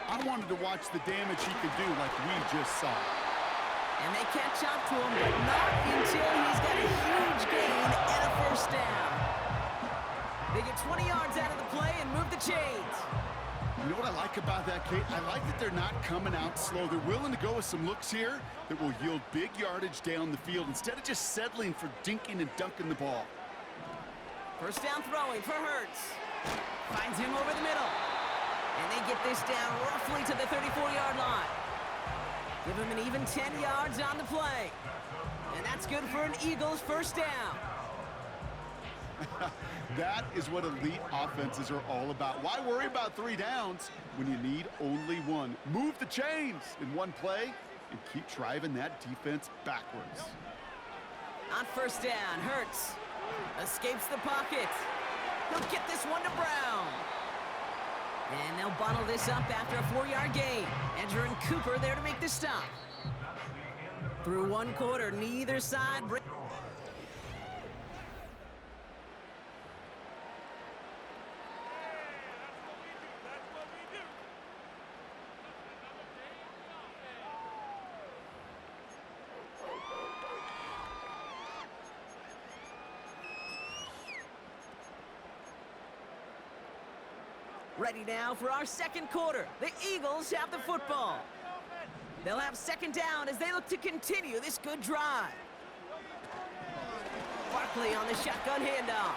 I wanted to watch the damage he could do like we just saw. And they catch up to him, but not until he's got a huge gain and a first down. They get 20 yards out of the play and move the chains. You know what I like about that, Kate? I like that they're not coming out slow. They're willing to go with some looks here that will yield big yardage down the field instead of just settling for dinking and dunking the ball. First down throwing for Hurts. Finds him over the middle. And they get this down roughly to the 34-yard line. Give him an even 10 yards on the play. And that's good for an Eagles first down. That is what elite offenses are all about. Why worry about 3 downs when you need only 1? Move the chains in one play and keep driving that defense backwards. On first down, Hurts escapes the pocket. He'll get this one to Brown. And they'll bottle this up after a 4-yard gain. Edger and Cooper there to make the stop. Through one quarter, neither side. Ready now for our second quarter. The Eagles have the football. They'll have second down as they look to continue this good drive. Barkley on the shotgun handoff.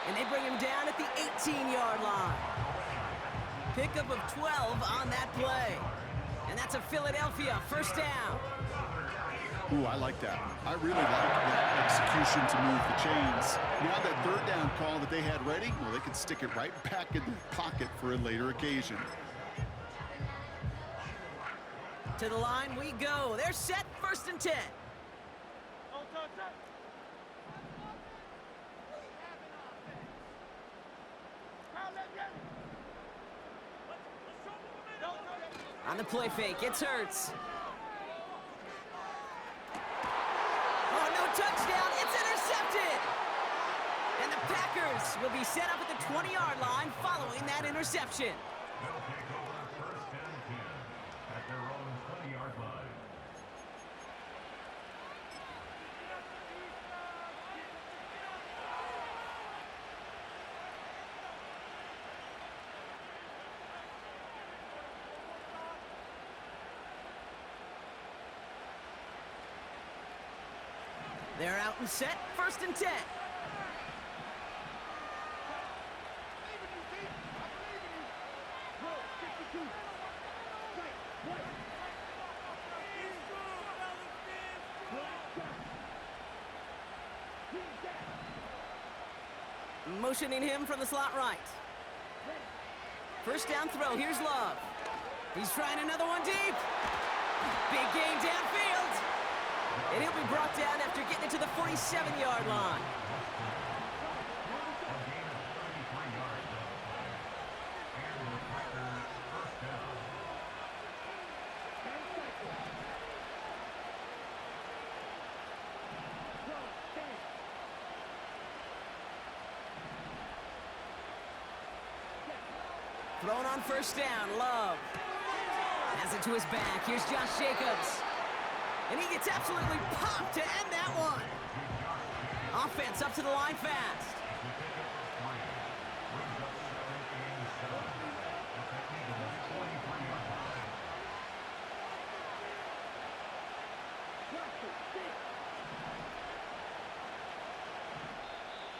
And they bring him down at the 18-yard line. Pickup of 12 on that play. And that's a Philadelphia first down. Ooh, I like that. I really like that execution to move the chains. Now that 3rd down call that they had ready, well, they can stick it right back in their pocket for a later occasion. To the line we go. They're set, 1st and 10. On the play fake, it's Hurts. Touchdown, it's intercepted! And the Packers will be set up at the 20-yard line following that interception. They'll take over 1st and 10 at their own 20-yard line. They're out and set, 1st and 10. Motioning him from the slot right. First down throw, here's Love. He's trying another one deep. Big gain downfield. And he'll be brought down after getting it to the 47-yard line. Thrown on first down, Love. Has it to his back. Here's Josh Jacobs. And he gets absolutely popped to end that one. Offense up to the line fast.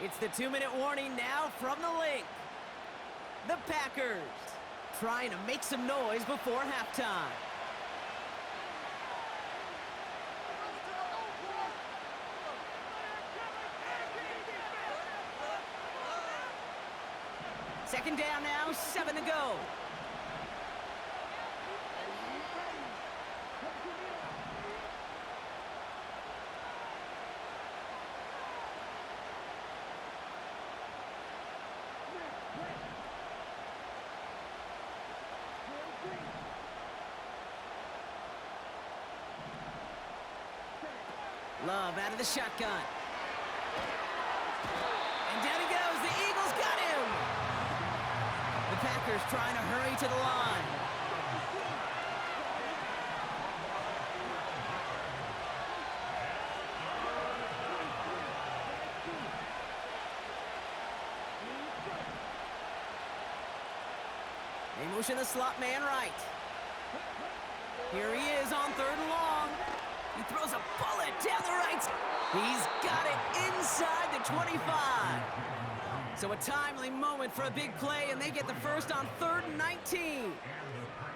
It's the 2-minute warning now from the link. The Packers trying to make some noise before halftime. Second down now, 7 to go. Love out of the shotgun. And down he goes. The Eagles got him. The Packers Packers trying to hurry to the line. They motion the slot man right. Here he is on 3rd and long. He throws a bullet down the right. He's got it inside the 25. So a timely moment for a big play, and they get the first on 3rd and 19.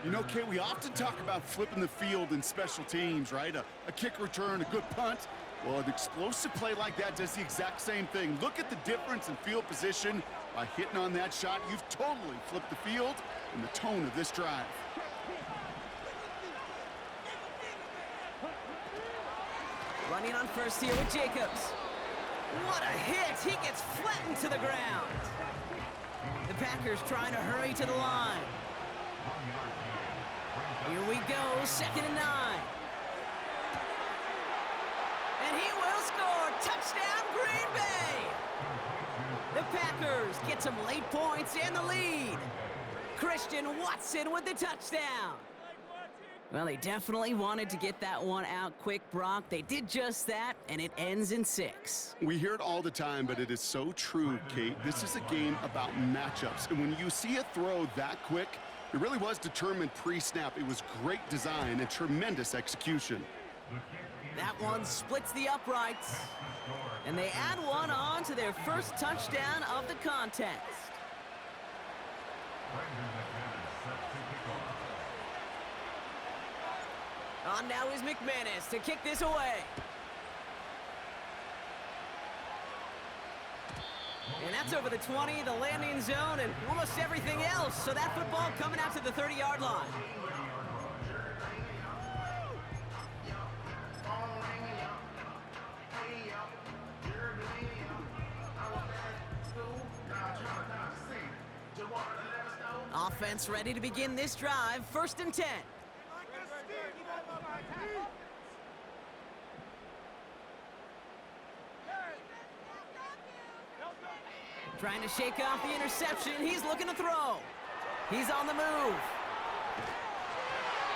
You know, Kate, we often talk about flipping the field in special teams, right? A kick return, a good punt. Well, an explosive play like that does the exact same thing. Look at the difference in field position. By hitting on that shot, you've totally flipped the field and the tone of this drive. Running on first here with Jacobs. What a hit! He gets flattened to the ground. The Packers trying to hurry to the line. Here we go, 2nd and 9. And he will score! Touchdown, Green Bay! The Packers get some late points and the lead. Christian Watson with the touchdown. Well, they definitely wanted to get that one out quick, Brock. They did just that, and it ends in 6. We hear it all the time, but it is so true, Kate. This is a game about matchups, and when you see a throw that quick, it really was determined pre-snap. It was great design and tremendous execution. That one splits the uprights, and they add one on to their first touchdown of the contest. On now is McManus to kick this away. And that's over the 20, the landing zone, and almost everything else. So that football coming out to the 30-yard line. Offense ready to begin this drive, 1st and 10. Trying to shake off the interception. He's looking to throw. He's on the move.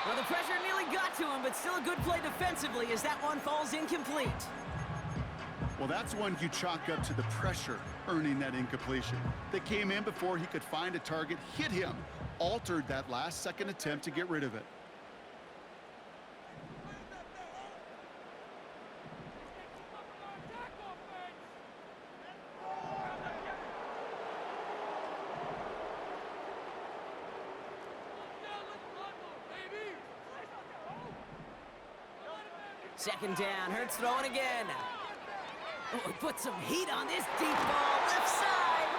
Well, the pressure nearly got to him, but still a good play defensively as that one falls incomplete. Well, that's one you chalk up to the pressure earning that incompletion. They came in before he could find a target, hit him, altered that last-second attempt to get rid of it. Second down, Hurts throwing again. Oh, put some heat on this deep ball, left side.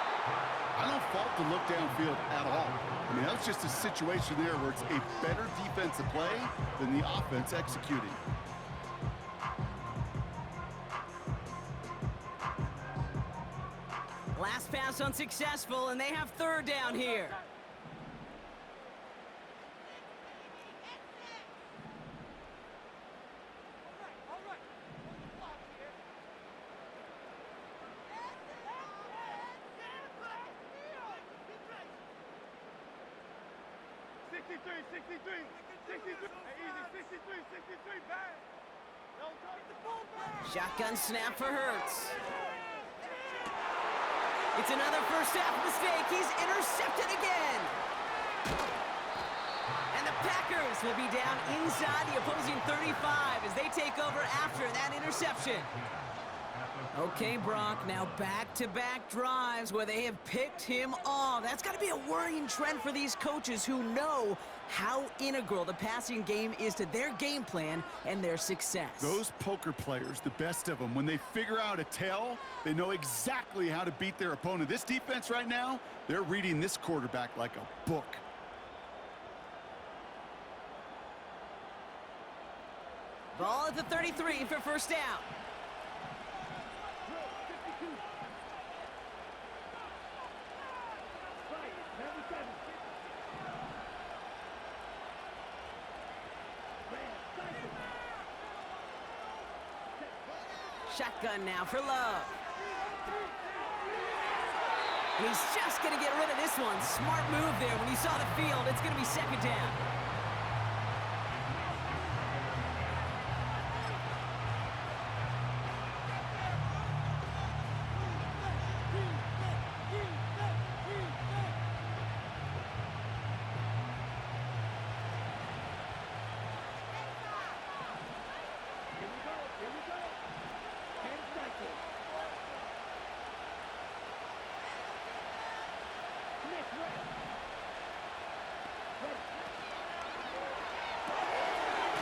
I don't fault the look downfield at all. I mean, that's just a situation there where it's a better defensive play than the offense executing. Last pass unsuccessful, and they have 3rd down here. Shotgun snap for Hurts. It's another first half mistake. He's intercepted again. And the Packers will be down inside the opposing 35 as they take over after that interception. Okay, Brock, now back-to-back drives where they have picked him off. That's got to be a worrying trend for these coaches who know how integral the passing game is to their game plan and their success. Those poker players, the best of them, when they figure out a tell, they know exactly how to beat their opponent. This defense right now, they're reading this quarterback like a book. Ball at the 33 for first down. Shotgun now for Love. He's just going to get rid of this one. Smart move there when he saw the field. It's going to be second down.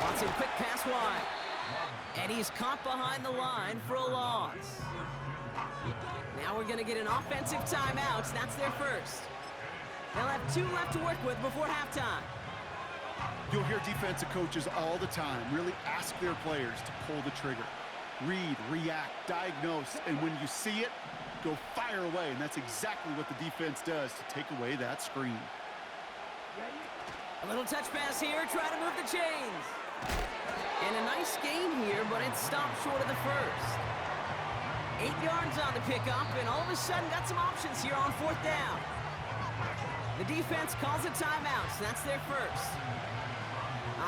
Wants a quick pass wide. And he's caught behind the line for a loss. Now we're going to get an offensive timeout. That's their first. They'll have 2 left to work with before halftime. You'll hear defensive coaches all the time really ask their players to pull the trigger. Read, react, diagnose, and when you see it, go fire away. And that's exactly what the defense does to take away that screen. A little touch pass here, try to move the chains. And a nice gain here, but it stopped short of the first. 8 yards on the pickup, and all of a sudden got some options here on 4th down. The defense calls a timeout, so that's their first.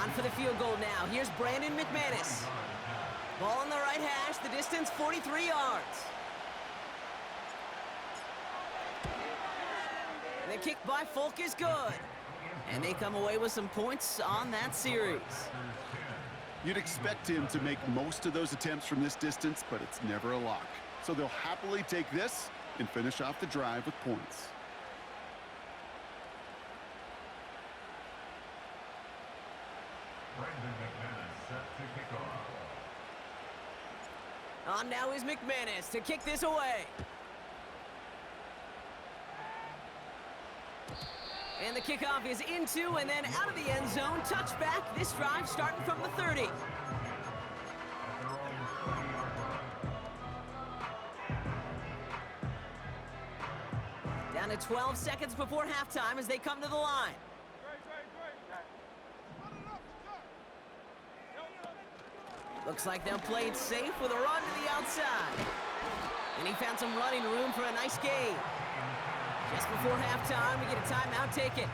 On for the field goal now. Here's Brandon McManus. Ball on the right hash, the distance 43 yards. The kick by Folk is good. And they come away with some points on that series. You'd expect him to make most of those attempts from this distance, but it's never a lock. So they'll happily take this and finish off the drive with points. Brandon McManus set to kick off. On now is McManus to kick this away. And the kickoff is into and then out of the end zone. Touchback. This drive starting from the 30. Down to 12 seconds before halftime as they come to the line. Looks like they'll play it safe with a run to the outside. And he found some running room for a nice gain. Just before halftime, we get a timeout taken.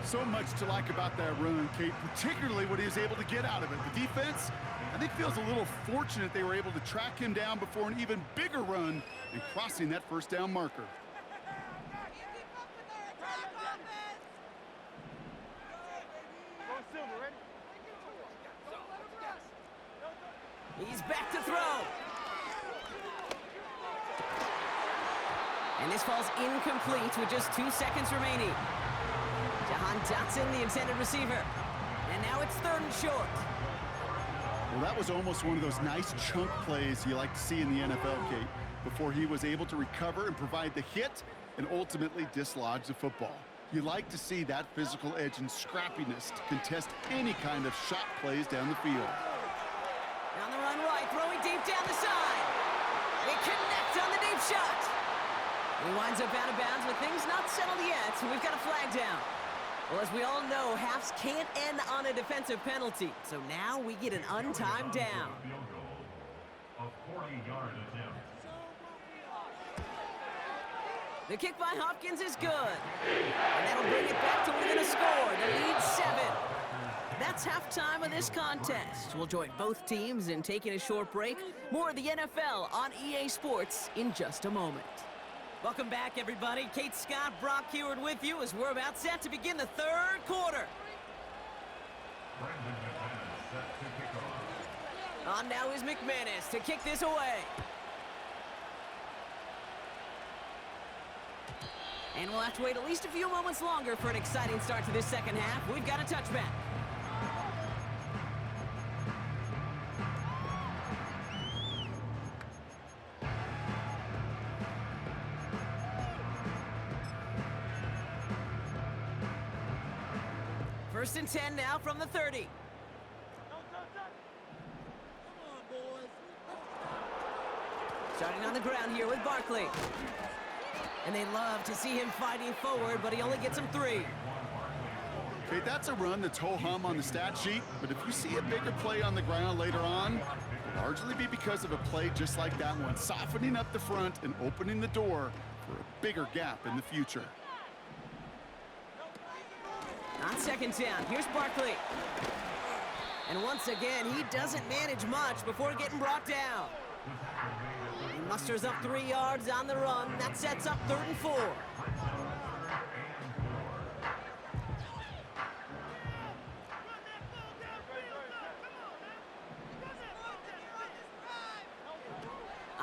So much to like about that run, Kate, particularly what he was able to get out of it. The defense, I think, feels a little fortunate they were able to track him down before an even bigger run and crossing that first down marker. He's back to throw. And this falls incomplete with just 2 seconds remaining. Jahan Dotson, the intended receiver. And now it's 3rd and short. Well, that was almost one of those nice chunk plays you like to see in the NFL, Kate, before he was able to recover and provide the hit and ultimately dislodge the football. You like to see that physical edge and scrappiness to contest any kind of shot plays down the field. On the run right, throwing deep down the side. They connect on the deep shot. He winds up out of bounds with things not settled yet. We've got a flag down. Well, as we all know, halves can't end on a defensive penalty. So now we get an untimed down. Field goal, a 40-yard attempt. The kick by Hopkins is good. And that'll bring it back to within a score. The lead 7. That's halftime of this contest. We'll join both teams in taking a short break. More of the NFL on EA Sports in just a moment. Welcome back, everybody. Kate Scott, Brock Heward with you as we're about set to begin the 3rd quarter. Brandon McManus set to kick off. On now is McManus to kick this away. And we'll have to wait at least a few moments longer for an exciting start to this second half. We've got a touchback. First and 10 now from the 30. Starting on the ground here with Barkley. And they love to see him fighting forward, but he only gets him 3. Okay, that's a run that's ho-hum on the stat sheet, but if you see a bigger play on the ground later on, it'll largely be because of a play just like that one, softening up the front and opening the door for a bigger gap in the future. On second down, here's Barkley. And once again, he doesn't manage much before getting brought down. He musters up 3 yards on the run. That sets up 3rd and 4.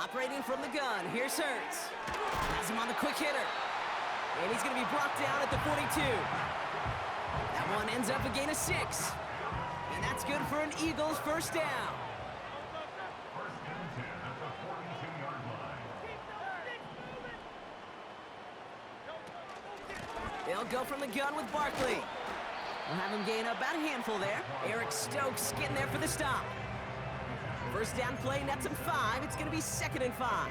Operating from the gun, here's Hurts. Has him on the quick hitter. And he's going to be brought down at the 42. That one ends up a gain of 6. And that's good for an Eagles first down. First and 10 at the 42-yard line. They'll go from the gun with Barkley. We'll have him gain about a handful there. Eric Stokes getting there for the stop. First down play nets him 5. It's going to be 2nd and 5.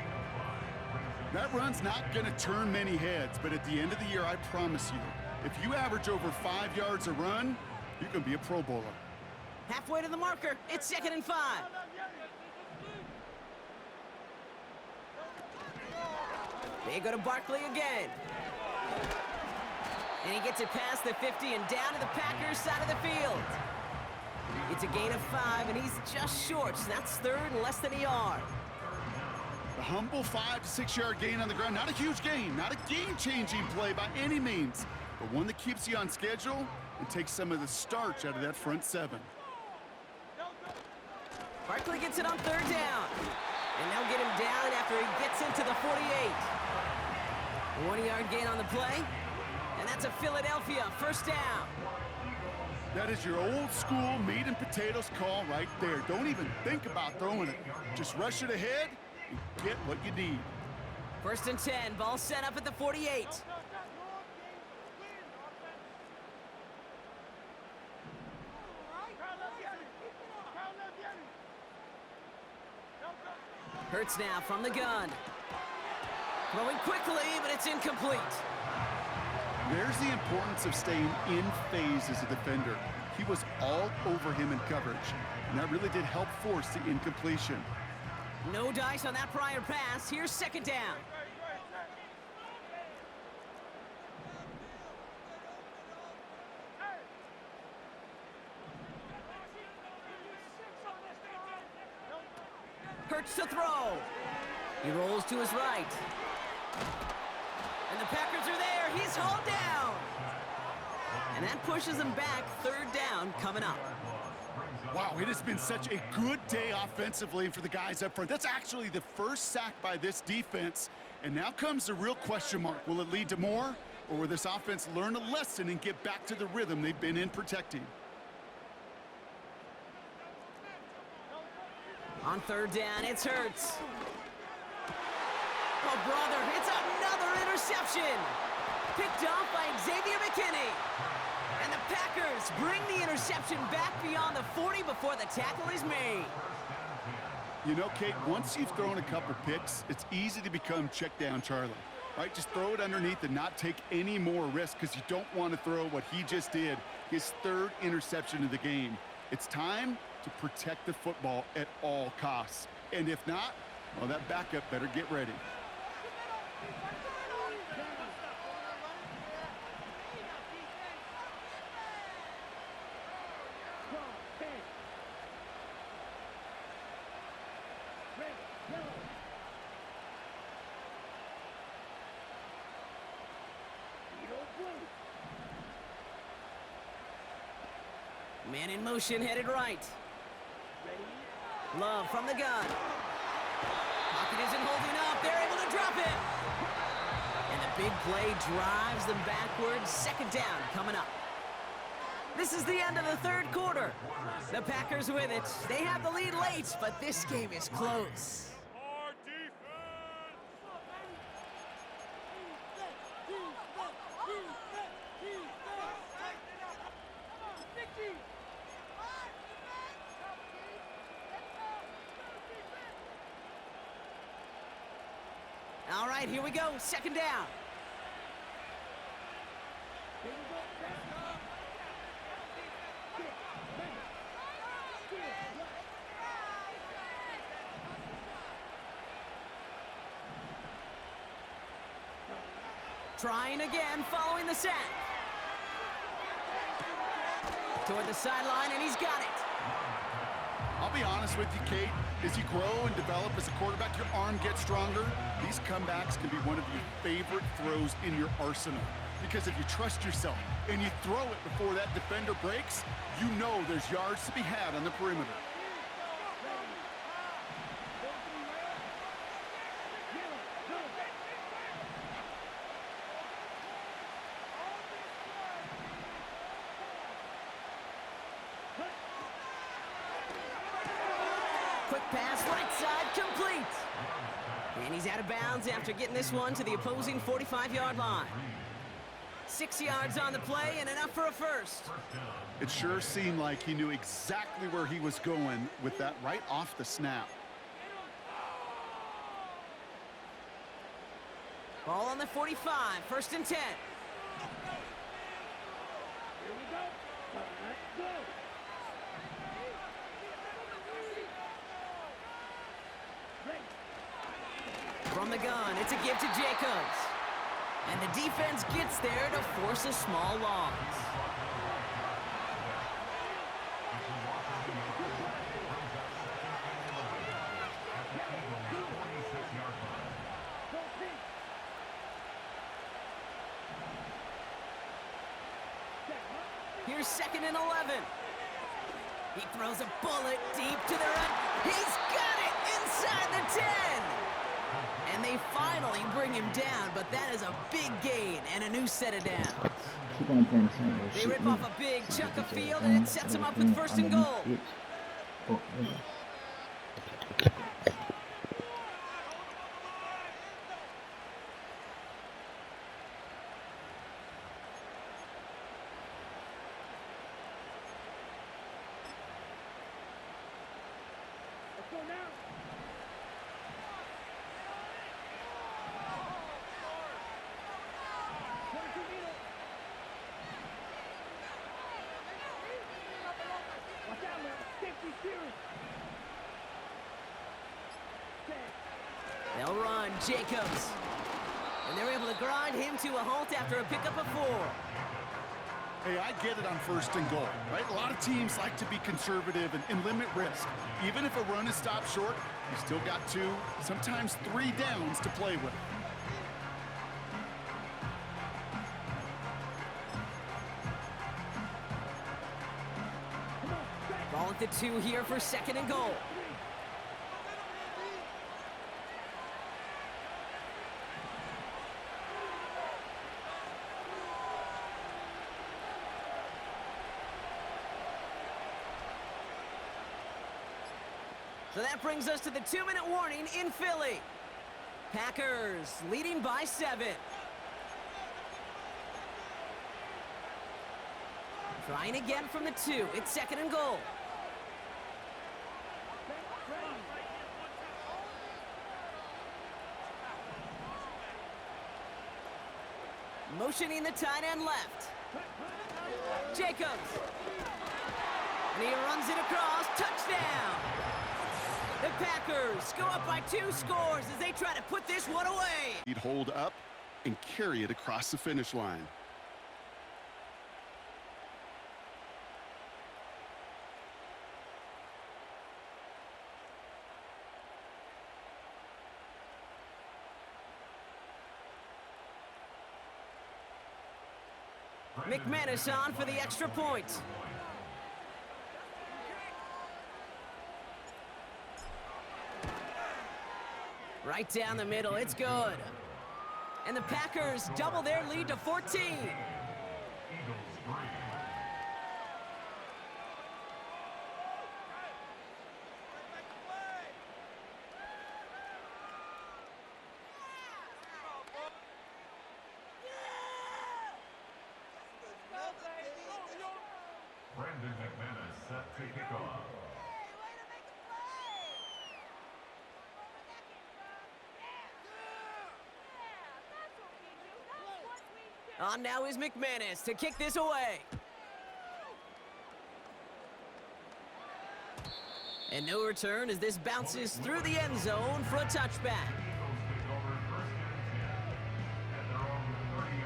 That run's not going to turn many heads, but at the end of the year, I promise you, if you average over 5 yards a run, you can be a Pro Bowler. Halfway to the marker. It's 2nd and 5. They go to Barkley again. And he gets it past the 50 and down to the Packers side of the field. It's a gain of 5, and he's just short, so that's 3rd and less than a yard. The humble 5 to 6 yard gain on the ground. Not a huge gain, not a game-changing play by any means, but one that keeps you on schedule and takes some of the starch out of that front 7. Barkley gets it on 3rd down. And they'll get him down after he gets into the 48. 1-yard gain on the play. And that's a Philadelphia first down. That is your old school meat and potatoes call right there. Don't even think about throwing it. Just rush it ahead and get what you need. 1st and 10, ball set up at the 48. Hurts now from the gun. Throwing quickly, but it's incomplete. There's the importance of staying in phase as a defender. He was all over him in coverage, and that really did help force the incompletion. No dice on that prior pass. Here's 2nd down. Hurts to throw. He rolls to his right. And the Packers are there. He's hauled down. And that pushes him back. 3rd down coming up. Wow, it has been such a good day offensively for the guys up front. That's actually the first sack by this defense. And now comes the real question mark. Will it lead to more? Or will this offense learn a lesson and get back to the rhythm they've been in protecting? On 3rd down, it's Hurts. Oh, brother, it's another interception. Picked off by Xavier McKinney. And the Packers bring the interception back beyond the 40 before the tackle is made. You know, Kate, once you've thrown a couple picks, it's easy to become check down Charlie, right? Just throw it underneath and not take any more risk because you don't want to throw what he just did, his 3rd interception of the game. It's time to protect the football at all costs. And if not, well, that backup better get ready. Man in motion, headed right. Love from the gun. Pocket isn't holding up. They're able to drop it. And the big play drives them backwards. 2nd down coming up. This is the end of the 3rd quarter. The Packers with it. They have the lead late, but this game is close. All right, here we go. 2nd down. Trying again, following the sack. Toward the sideline, and he's got it. I'll be honest with you, Kate. As you grow and develop as a quarterback, your arm gets stronger. These comebacks can be one of your favorite throws in your arsenal. Because if you trust yourself and you throw it before that defender breaks, you know there's yards to be had on the perimeter. Quick pass, right side, complete. And he's out of bounds after getting this one to the opposing 45-yard line. 6 yards on the play and enough for a first. It sure seemed like he knew exactly where he was going with that right off the snap. Ball on the 45, 1st and 10. From the gun, it's a give to Jacobs. And the defense gets there to force a small loss. Here's 2nd and 11. He throws a bullet deep to the right. He's got it inside the 10. And they finally bring him down, but that is a big gain and a new set of downs. They rip off a big chunk of field, and it sets them up with 1st and goal. They'll run Jacobs. And they're able to grind him to a halt after a pickup of 4. Hey, I get it on 1st and goal, right? A lot of teams like to be conservative and limit risk. Even if a run is stopped short, you still got 2, sometimes 3 downs to play with. Ball at the 2 here for 2nd and goal. So that brings us to the 2-minute warning in Philly. Packers leading by 7. Trying again from the 2. It's 2nd and goal. Motioning the tight end left. Jacobs. And he runs it across. Touchdown. The Packers go up by 2 scores as they try to put this one away. He'd hold up and carry it across the finish line. McManus on for the extra point. Right down the middle, it's good. And the Packers double their lead to 14. Brandon McManus set to kick off. On now is McManus to kick this away. And no return as this bounces through the end zone for a touchback. Eagles take over 1st and 10 at their own 38.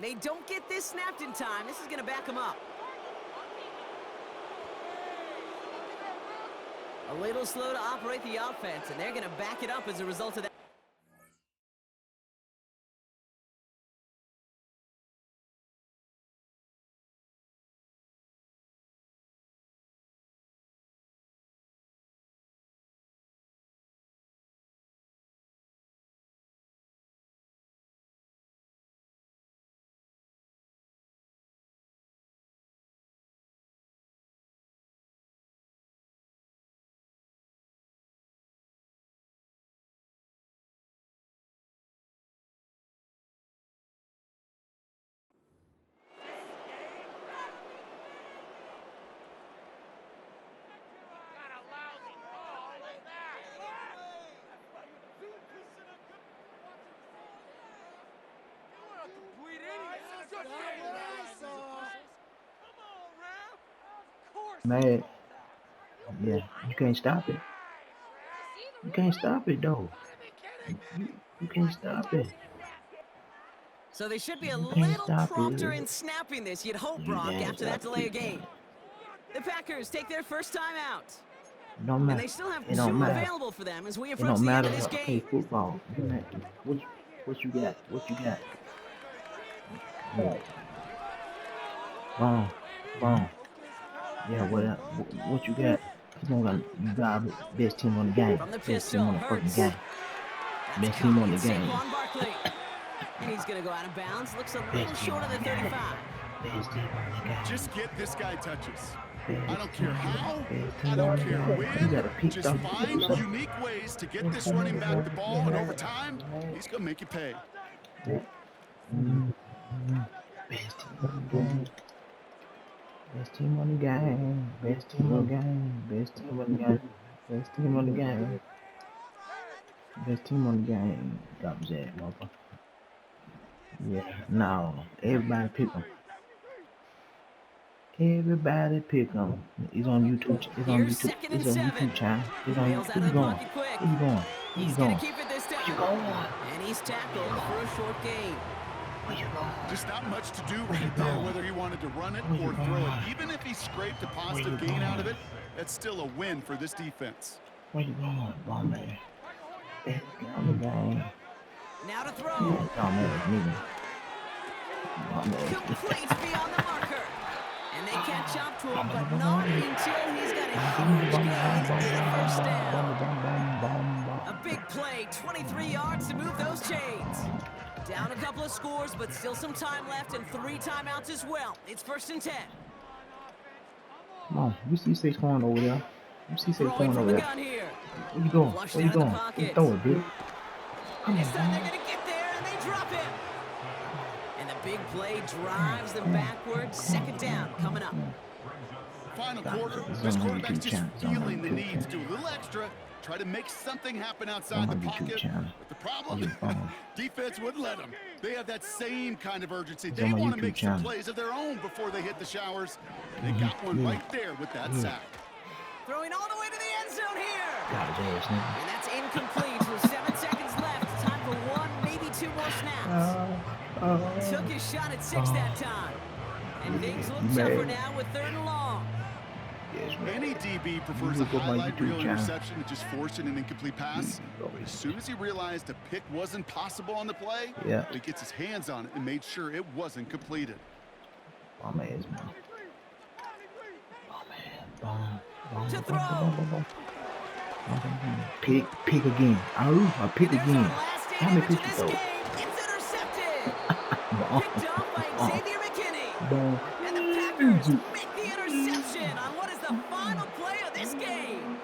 They don't get this snapped in time. This is going to back them up. A little slow to operate the offense, and they're going to back it up as a result of that. Man, yeah, you can't stop it. You can't stop it though. You can't stop it. So they should be a You can't little stop prompter it. in snapping this, you'd hope, You Brock, can't after that stop delay it. of game. The Packers take their first time out. It don't And matter. they still have It don't two matter. available for them as we It approach don't the end matter. of this Hey, game. football. What you got? Yeah. Boom. Yeah, what you got? You got best team on the game. From the Best team pistol, on the fucking Hurts. game. That's Best team on caught. the It's game. Saquon Barkley. And he's going to go out of bounds. Looks a little Best team short on of the the game. 35. Best team on the game. Just get this guy touches. Best I don't care how, best I team don't on the care game. You gotta when. pick Just up. find unique ways to get this running back the ball, and over time, he's going to make you pay. Best team on the game. Best team on the game. Best team on the game. Best team on the game. Best team on the game. Best team on the game. Got that, motherfucker. Yeah, no. Everybody pick them. Everybody pick them. It's on YouTube. It's on Here's YouTube. second It's and on 7. YouTube channel. It's on. Bails Where out you of the going? pocket quick. Where you going? Where you He's going going? to keep it this Where you time. going? And he's tackled for a short gain. Where you going? Just not much to do right there, whether he wanted to run it or throw it. Even if he scraped a positive gain out of it, that's still a win for this defense. Where you going, bum man? Best team on the game. Now to throw. Bum ass nigga. Bum ass. Complete beyond the marker. And they catch up to him, but not until he's got a huge gain and a first down. A big play, 23 yards to move those chains. Down a couple of scores, but still some time left and 3 timeouts as well. It's 1st and 10. Come on, you see Saquon over there. You see Throwing Saquon from over the there. gun here. Where you going? Flushed Where you out of the going? pocket. Throw it, bitch. Come This on, time they're man. going to get there, and they drop him. And the big play drives them backwards. 2nd down coming up. Final quarter, this quarterback's just feeling the need to do a little extra, try to make something happen outside the pocket. But the problem, defense wouldn't let them. They have that same kind of urgency. They want to make some plays of their own before they hit the showers. And they got one right there with that sack. Throwing all the way to the end zone here. Got his ass, nigga. And that's incomplete with 7 seconds left. Time for 1, maybe 2 more snaps. Took his shot at 6 that time. And things look tougher now with 3rd and long. Yes, man. Any DB prefers a highlight reel interception to just forcing an incomplete pass. But as soon as he realized a pick wasn't possible on the play, he gets his hands on it and made sure it wasn't completed. Bum ass, man. Bum. To throw. Pick again. I pick There's our again. last How many image of picks this you game. It's intercepted. Picked off by Xavier McKinney. throw? And the Packers make the interception on what is the final play of this game.